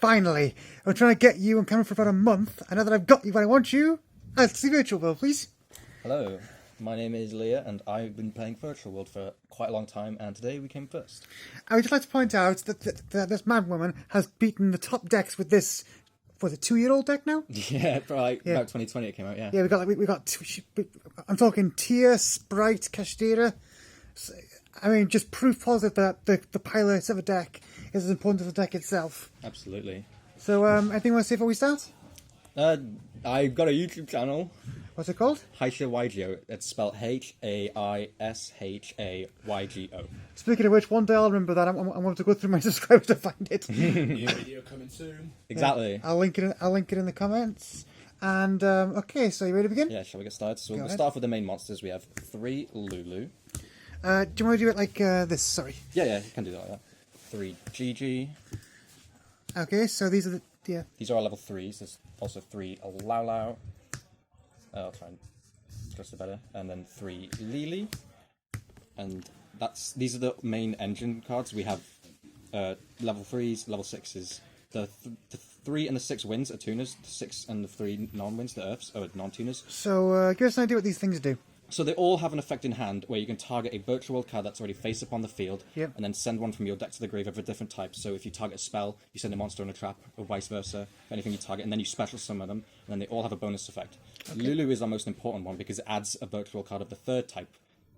Finally. I'm trying to get you on camera for about a month, and now that I've got you where I want you, let's see Virtual World, please. Hello, my name is Leah, and I've been playing Virtual World for quite a long time, and today we came first. I would just like to point out that this madwoman has beaten the top decks with this, was it 2-year-old deck now? Yeah, about 2020 it came out, yeah. Yeah, we got I'm talking Leah, Spright, Kashtira. I mean, just proof positive that the pilot of a deck is as important as the deck itself. Absolutely. So, anything you want to say before we start? I've got a YouTube channel. What's it called? HaishaYgo. It's spelled HaishaYgo. Speaking of which, one day I'll remember that. I'm going to go through my subscribers to find it. New video coming soon. Exactly. Yeah, I'll link it in the comments. And okay, so you ready to begin? Yeah, shall we get started? So we'll start with the main monsters. We have 3 Lulu. Do you want to do it like this? Sorry. Yeah, you can do that like that. 3 Gigi. Okay, so these are the These are our level 3s. There's also 3 Lau Lau. I'll try and adjust it better. And then 3 Lily. And these are the main engine cards. We have level 3s, level 6s. The 3 and the 6 wins are tuners. The 6 and the 3 non-wins, the Earths, are non-tuners. So give us an idea what these things do. So they all have an effect in hand where you can target a virtual world card that's already face up on the field, yep, and then send one from your deck to the grave of a different type. So if you target a spell, you send a monster on a trap, or vice versa, anything you target, and then you special summon them, and then they all have a bonus effect. Okay. Lulu is our most important one because it adds a virtual card of the 3rd type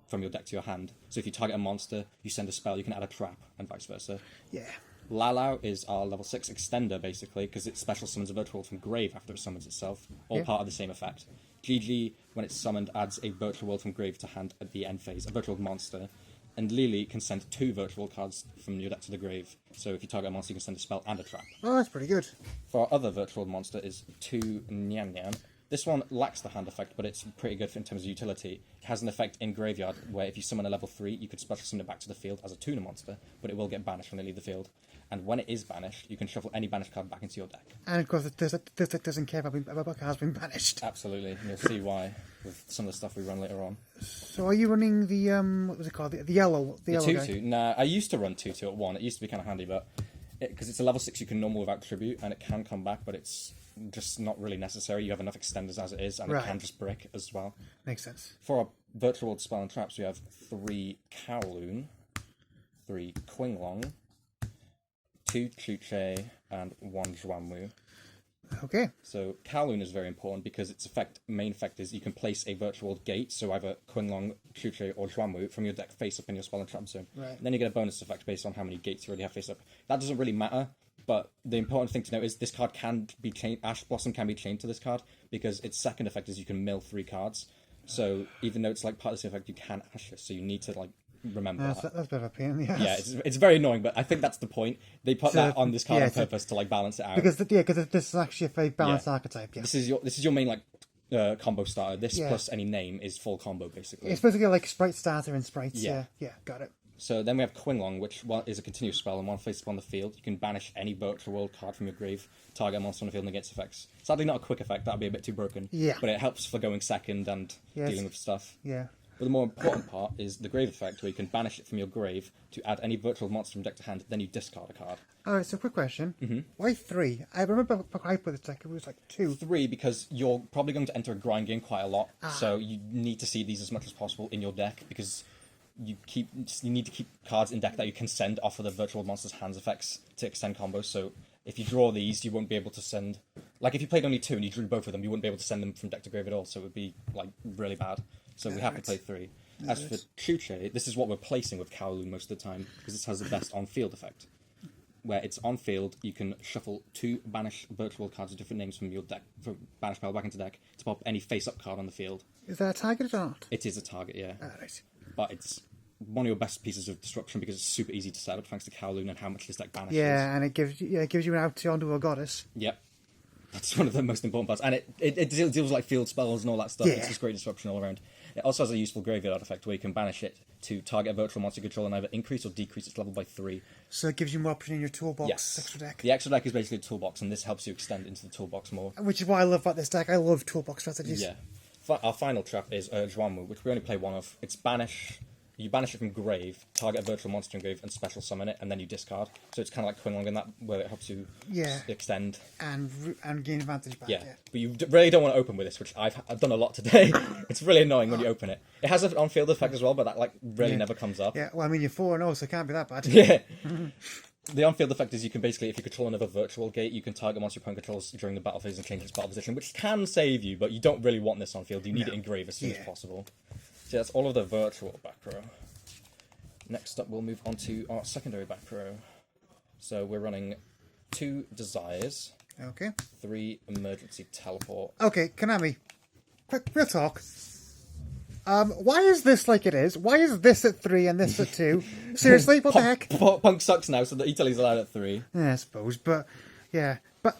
from your deck to your hand. So if you target a monster, you send a spell, you can add a trap, and vice versa. Yeah. Lau Lau is our level 6 extender, basically, because it special summons a virtual world from grave after it summons itself, all part of the same effect. Gigi, when it's summoned, adds a virtual world from grave to hand at the end phase, a virtual monster. And Lily can send 2 virtual cards from your deck to the grave. So if you target a monster, you can send a spell and a trap. Oh, that's pretty good. For our other virtual monster is 2 Nyan Nyan. This one lacks the hand effect, but it's pretty good in terms of utility. It has an effect in Graveyard, where if you summon a level 3, you could special summon it back to the field as a tuner monster, but it will get banished when they leave the field. And when it is banished, you can shuffle any banished card back into your deck. And of course, this deck doesn't care about cards being banished. Absolutely, and you'll see why with some of the stuff we run later on. So are you running the, what was it called, the yellow the yellow 2-2? Guy? Nah, I used to run 2-2 at 1. It used to be kind of handy, but because it's a level 6 you can normal without tribute, and it can come back, but it's just not really necessary. You have enough extenders as it is, and it can just brick as well. Makes sense. For our virtual world spell and traps, we have 3 Kowloon, 3 Qinglong, 2 Chuche, and 1 Zhuanwu. Okay. So Kowloon is very important because its main effect is you can place a virtual world gate, so either Qinglong, Chuche, or Zhuanwu from your deck face up in your spell and trap zone. Right. And then you get a bonus effect based on how many gates you already have face up. That doesn't really matter, but the important thing to note is this card can be chained. Ash Blossom can be chained to this card because its second effect is you can mill 3 cards. So even though it's like part of the same effect, you can Ash this. So you need to like remember that's a bit of a pain in the ass. Yeah, it's very annoying, but I think that's the point. They put that on this card on purpose to like balance it out. Because this is actually a very balanced archetype. Yeah. This is your main like combo starter. This plus any name is full combo basically. It's basically like Sprite starter and Sprites. Yeah, got it. So then we have Qinglong, which is a continuous spell, and one face up on the field. You can banish any virtual world card from your grave, target a monster on the field, and it gets effects. Sadly, not a quick effect. That'd be a bit too broken. Yeah. But it helps for going second and dealing with stuff. Yeah. But the more important part is the grave effect, where you can banish it from your grave to add any virtual monster from deck to hand, then you discard a card. Alright, so quick question. Why 3? I remember I put it like it was like 2. 3 because you're probably going to enter a grind game quite a lot, so you need to see these as much as possible in your deck because you need to keep cards in deck that you can send off of the virtual monster's hands effects to extend combos. So if you draw these, you won't be able to send. Like if you played only 2 and you drew both of them, you wouldn't be able to send them from deck to grave at all. So it would be like really bad. So we have to play 3. As for Chuche, this is what we're placing with Kowloon most of the time because this has the best on-field effect. Where it's on field, you can shuffle 2 banish virtual cards with different names from your deck, from banish pile back into deck, to pop any face-up card on the field. Is that a target or not? It is a target, yeah. Alright. But it's one of your best pieces of destruction because it's super easy to set up thanks to Kowloon and how much this deck banishes. Yeah, and it gives you an out onto a goddess. Yep. That's one of the most important parts. And it deals with like field spells and all that stuff. Yeah. It's just great disruption all around. It also has a useful graveyard effect where you can banish it to target a virtual monster control and either increase or decrease its level by 3. So it gives you more option in your toolbox, Yes. extra deck. The extra deck is basically a toolbox, and this helps you extend into the toolbox more. Which is what I love about this deck. I love toolbox strategies. Yeah. Our final trap is Zhuanwu, which we only play 1 of. It's banish. you banish it from grave, target a virtual monster in grave, and special summon it, and then you discard. So it's kind of like Quinlong in that, where it helps you extend. And gain advantage back. Yeah, but you really don't want to open with this, which I've done a lot today. It's really annoying when you open it. It has an on-field effect as well, but that like really never comes up. Yeah, well, I mean, you're 4-0, so it can't be that bad. Yeah. The on-field effect is you can basically, if you control another virtual gate, you can target monster your opponent controls during the battle phase and change its battle position, which can save you, but you don't really want this on-field. You need it in grave as soon as possible. So that's all of the virtual back row. Next up, we'll move on to our secondary back row. So we're running 2 Desires, Okay. 3 Emergency Teleport. Okay, Konami, quick, real talk. Why is this like it is? Why is this at 3 and this at 2? Seriously, what the heck? Punk sucks now, so the Italy's allowed at 3. Yeah, I suppose, but yeah. But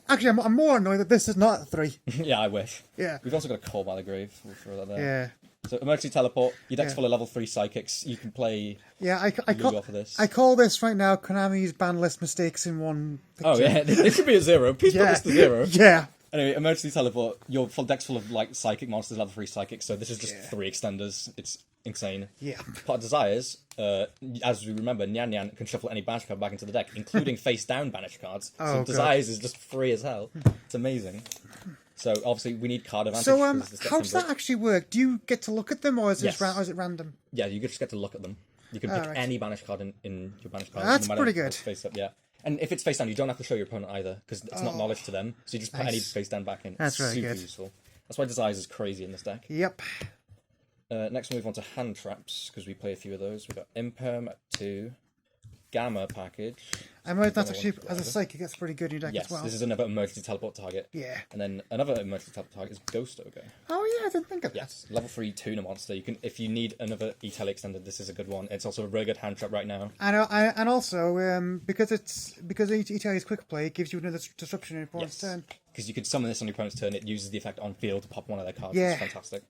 actually, I'm more annoyed that this is not at 3. Yeah, I wish. Yeah. We've also got a Call by the Grave. We'll throw that there. Yeah. So Emergency Teleport, your deck's full of level 3 Psychics. You can play Yeah, off of this. I call this right now Konami's ban list mistakes in one picture. Oh yeah, it should be a 0. Please put this to 0. Yeah. Anyway, Emergency Teleport, your full deck's full of like Psychic monsters, level 3 Psychics, so this is just 3 extenders. It's insane. Yeah. Part of Desires, as we remember, Nyan Nyan can shuffle any banish card back into the deck, including face-down banish cards. So God. Desires is just free as hell. It's amazing. So obviously we need card advantage. So this how does that actually work? Do you get to look at them, or is Yes. or is it random? Yeah, you just get to look at them. You can pick right. any banish card in your banish card. That's no matter pretty if it's good. Face up, yeah. And if it's face down, you don't have to show your opponent either, because it's not knowledge to them. So you just put any face down back in. That's it's really super good. useful. That's why Desires is crazy in this deck. Yep. Next, we move on to hand traps, because we play a few of those. We've got Imperm at 2, Gamma package. That's actually, as a psychic, that's pretty good in your deck Yes, as well. this is another emergency teleport target. Yeah. And then another emergency teleport target is Ghost Ogre. Oh yeah, I didn't think of that. Yes, level 3 tuna monster. You can, if you need another E-Tele extended, this is a good one. It's also a really good hand trap right now. And also because Italia's quick play, it gives you another disruption in your opponent's turn. Because you could summon this on your opponent's turn. It uses the effect on field to pop one of their cards. Yeah. It's fantastic.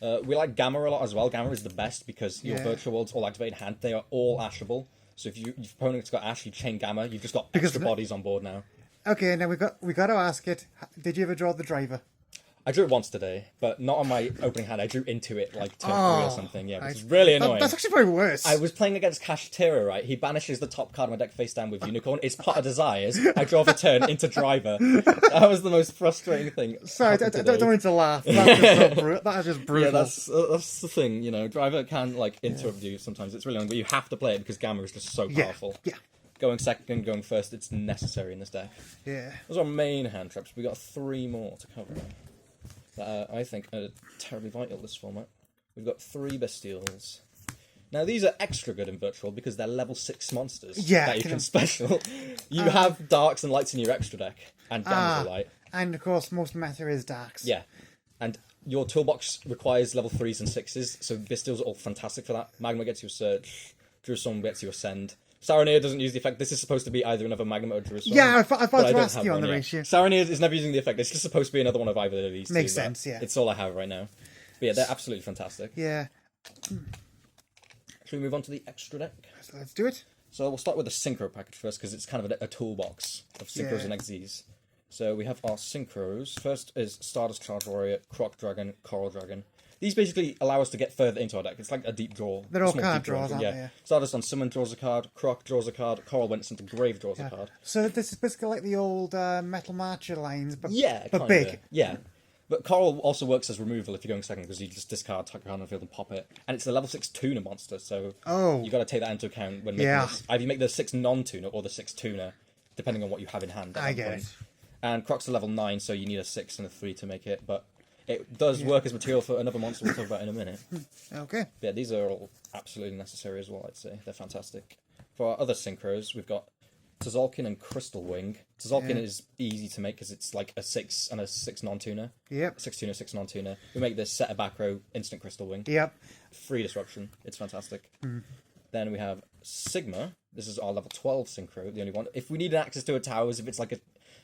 We like Gamma a lot as well. Gamma is the best because your virtual worlds all activate in hand. They are all ashable. So if your opponent's got Ash, you chain Gamma. You've just got extra bodies on board now. Okay, now we got to ask it. Did you ever draw the driver? I drew it once today, but not on my opening hand. I drew into it like turn 3 or something. Yeah, which I- is really annoying. That's actually probably worse. I was playing against Kashtira, right? He banishes the top card of my deck face down with Unicorn. It's Pot of Desires. I draw the turn into Driver. That was the most frustrating thing. Sorry, don't mean to laugh. That is just brutal. Yeah, that's the thing, you know. Driver can like interrupt you sometimes. It's really annoying, but you have to play it because Gamma is just so powerful. Yeah. Going second, going first, it's necessary in this deck. Yeah. Those are our main hand traps. We got 3 more to cover that I think are terribly vital this format. We've got 3 Bestials. Now these are extra good in Virtual because they're level 6 monsters that you can special. You have Darks and Lights in your extra deck, and Gamma's a Light. And of course, most meta is Darks. Yeah, and your toolbox requires level 3s and 6s, so Bestials are all fantastic for that. Magma gets you a Search, Jerusalem gets you a Send. Saronir doesn't use the effect. This is supposed to be either another Magma or Jerusalem. Yeah, I thought but to don't ask have you on one the yet. ratio. Saronir is never using the effect. It's just supposed to be another one of either of these. Makes two, but sense, yeah. It's all I have right now. But yeah, they're absolutely fantastic. Yeah. Should we move on to the extra deck? So let's do it. So we'll start with the Synchro package first, because it's kind of a toolbox of Synchros and XZs. So we have our Synchros. First is Stardust Charge Warrior, Croc Dragon, Coral Dragon. These basically allow us to get further into our deck. It's like a deep draw. They're all small card deep draw. draws, aren't yeah. they? Yeah. Stardust on Summon draws a card, Croc draws a card, Coral when it's into Grave draws a card. So this is basically like the old Metal Marcher lines, but But but big. Yeah. But Coral also works as removal if you're going second, because you just discard, tuck a card on the field and pop it. And it's a level 6 tuner monster, so you got to take that into account when making this. Either you make the 6 non-tuner or the 6 tuner, depending on what you have in hand. I get it. And Croc's a level 9, so you need a 6 and a 3 to make it, but it does work as material for another monster we'll talk about in a minute. Okay. Yeah, these are all absolutely necessary as well, I'd say. They're fantastic. For our other synchros, we've got Tzolk'in and Crystal Wing. Tzolk'in is easy to make because it's like a 6 and a 6 non-tuner. Yep. 6 tuner, 6 non-tuner. We make this set a back row, instant Crystal Wing. Yep. Free disruption. It's fantastic. Then we have Sigma. This is our level 12 synchro, the only one. If we need access to a towers, if it's like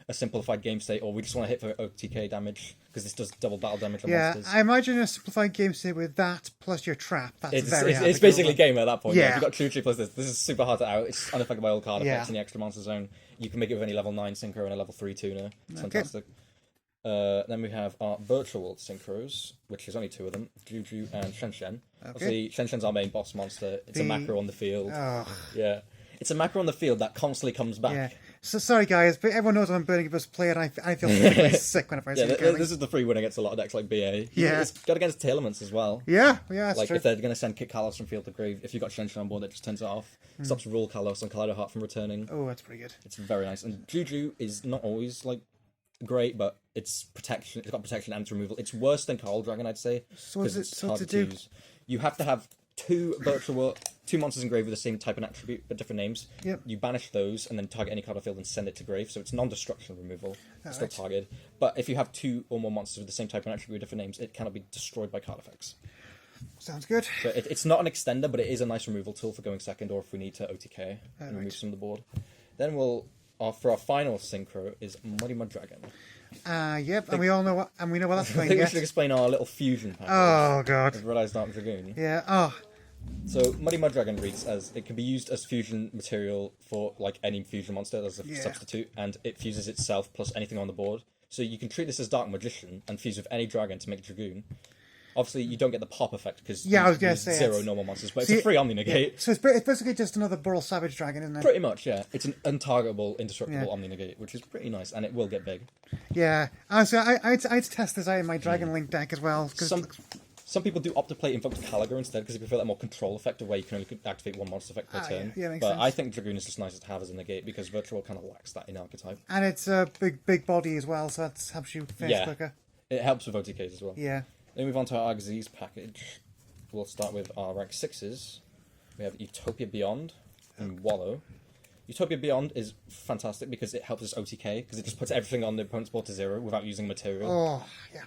a simplified game state, or we just want to hit for OTK damage, because this does double battle damage on monsters. I imagine a simplified game state with that plus your trap. That's It's basically game at that point. Yeah. If you've got True plus this is super hard to out. It's unaffected by all card effects Yeah. in the extra monster zone. You can make it with any level 9 synchro and a level 3 tuner. It's fantastic. Then we have our virtual world synchros, which is only 2 of them, Juju and Shen. Obviously, Shen's our main boss monster. It's a macro on the field. Oh. Yeah. It's a macro on the field that constantly comes back. Yeah. So sorry guys, but everyone knows I'm Burning Abyss player, and I feel really sick whenever I see it going. This is the free win against a lot of decks like BA. Yeah. It's got against tail elements as well. Yeah, that's like true. if they're going to send Kick Kalos from field to grave, if you've got Shen on board, it just turns it off. Stops Rule Kalos and Kaleido Heart from returning. Oh, that's pretty good. It's very nice. And Juju is not always like great, but it's protection. It's got protection and removal. It's worse than Coral Dragon, I'd say. So what's it's it hard to to do? use. You have to have 2 monsters in grave with the same type and attribute but different names. Yep. You banish those and then target any card on field and send it to grave. So it's non-destruction removal. It's still right. targeted. But if you have 2 or more monsters with the same type and attribute with different names, it cannot be destroyed by card effects. Sounds good. So it's not an extender, but it is a nice removal tool for going second or if we need to OTK and remove some of the board. Then for our final synchro is Muddy Mud Dragon. Yep, and we all know what, and we know what that's I playing. think we Yes. should explain our little fusion package. Oh god. Red Eyes Dark Dragoon. Yeah. Oh. So Muddy Mud Dragon reads as it can be used as fusion material for like any fusion monster as a substitute, and it fuses itself plus anything on the board. So you can treat this as Dark Magician and fuse with any dragon to make Dragoon. Obviously, you don't get the pop effect because I was going to say 0 normal monsters, but it's a free Omni Negate. Yeah. So it's basically just another Burl Savage Dragon, isn't it? Pretty much, yeah. It's an untargetable, indestructible Omni Negate, which is pretty nice, and it will get big. Yeah. Honestly, I'd test this out in my Dragon Link deck as well. Some people do opt to play Invoked Caligar instead because they prefer that more control effect of where you can only activate 1 monster effect per turn. Yeah, makes but sense. I think Dragoon is just nice to have as a negate because Virtual kind of lacks that in archetype. And it's a big body as well, so that helps you finish quicker. It helps with OTKs as well. Yeah. Then move on to our Xyz package. We'll start with our rank 6s. We have Utopia Beyond and Wallow. Utopia Beyond is fantastic because it helps us OTK because it just puts everything on the opponent's board to 0 without using material. Oh, yeah.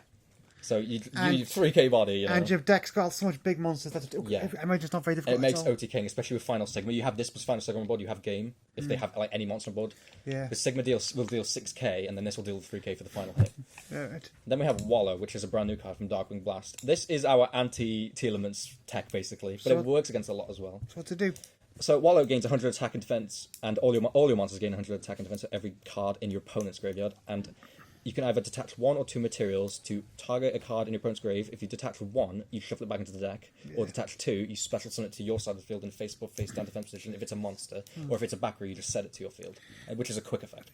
So you 3k body, you know. And your deck's got so much big monsters that it might just not very difficult. It makes OTKing, especially with Final Sigma. You have this plus Final Sigma on board, you have game. If they have like any monster on board. Yeah. The Sigma will deal 6k, and then this will deal 3k for the final hit. Right. Then we have Wallow, which is a brand new card from Darkwing Blast. This is our anti-Telements tech, basically, but it works against a lot as well. So what to do? So Wallow gains 100 attack and defense, and all your monsters gain 100 attack and defense for every card in your opponent's graveyard, and you can either detach 1 or 2 materials to target a card in your opponent's grave. If you detach 1, you shuffle it back into the deck. Or detach 2, you special summon it to your side of the field in face up, face down defense position if it's a monster. Or if it's a back row, you just set it to your field, which is a quick effect.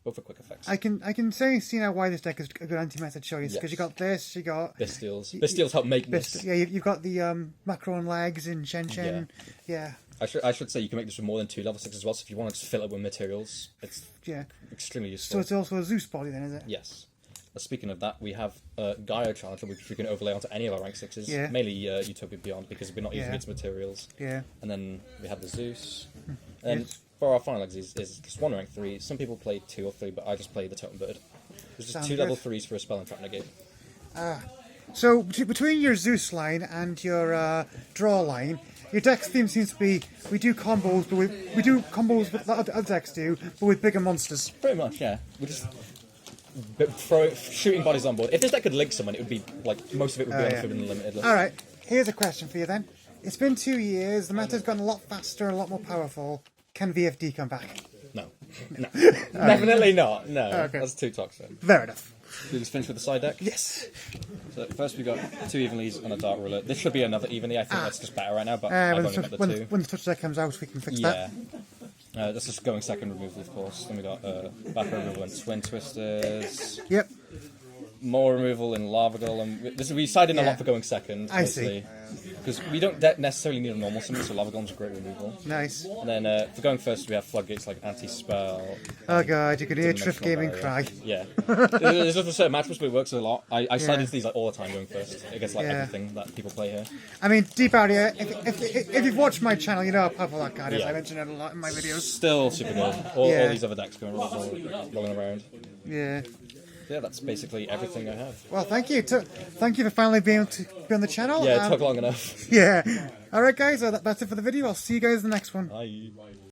Both are quick effects. I can see now why this deck is a good anti-meta choice, because you got this, you got... Bistials help make this. Yeah, you've got the macro and legs in Shen. Yeah. I should say you can make this with more than 2 level 6 as well, so if you want to just fill it with materials, it's extremely useful. So it's also a Zeus body then, is it? Yes. Speaking of that, we have Gaia Challenger, which we can overlay onto any of our rank 6s, mainly Utopia Beyond, because we're not using its materials. Yeah. And then we have the Zeus. And for our final exes is just 1 rank 3. Some people play 2 or 3, but I just play the Totem Bird. There's just 2 level 3s for a spell and trap negate. So between your Zeus line and your draw line, your deck's theme seems to be we do combos, but we do combos with other decks do, but with bigger monsters. Pretty much, yeah. We just shooting bodies on board. If this deck could link someone, it would be like most of it would be on Forbidden Limited. All right, here's a question for you then. It's been 2 years. The meta's gotten a lot faster, a lot more powerful. Can VFD come back? No. Definitely not. No, okay. That's too toxic. Fair enough. We just finish with the side deck. Yes. So first we got 2 Evenlies and a Dark Ruler. This should be another Evenly. I think that's just better right now, but I've only got the 2. When the touch deck comes out, we can fix that. That's just going second removal, of course. Then we got back removal and Twin Twisters. Yep. More removal in Lava Golem. We decided a lot for going second. I see. Because we don't necessarily need a normal summon, so Lava Golem's a great removal. Nice. And then for going first, we have Floodgates like Anti-Spell. Oh god, you can hear Triff Gaming cry. Yeah. There's just a certain matchups, but it works a lot. I slide into these like all the time going first against like everything that people play here. I mean, deep out here, if you've watched my channel, you know how powerful that card is. I mention it a lot in my videos. Still super good. All these other decks going rolling around. Yeah. Yeah, that's basically everything I have. Well, thank you. Thank you for finally being able to be on the channel. Yeah, it took long enough. Yeah. All right, guys. Well, that's it for the video. I'll see you guys in the next one. Bye.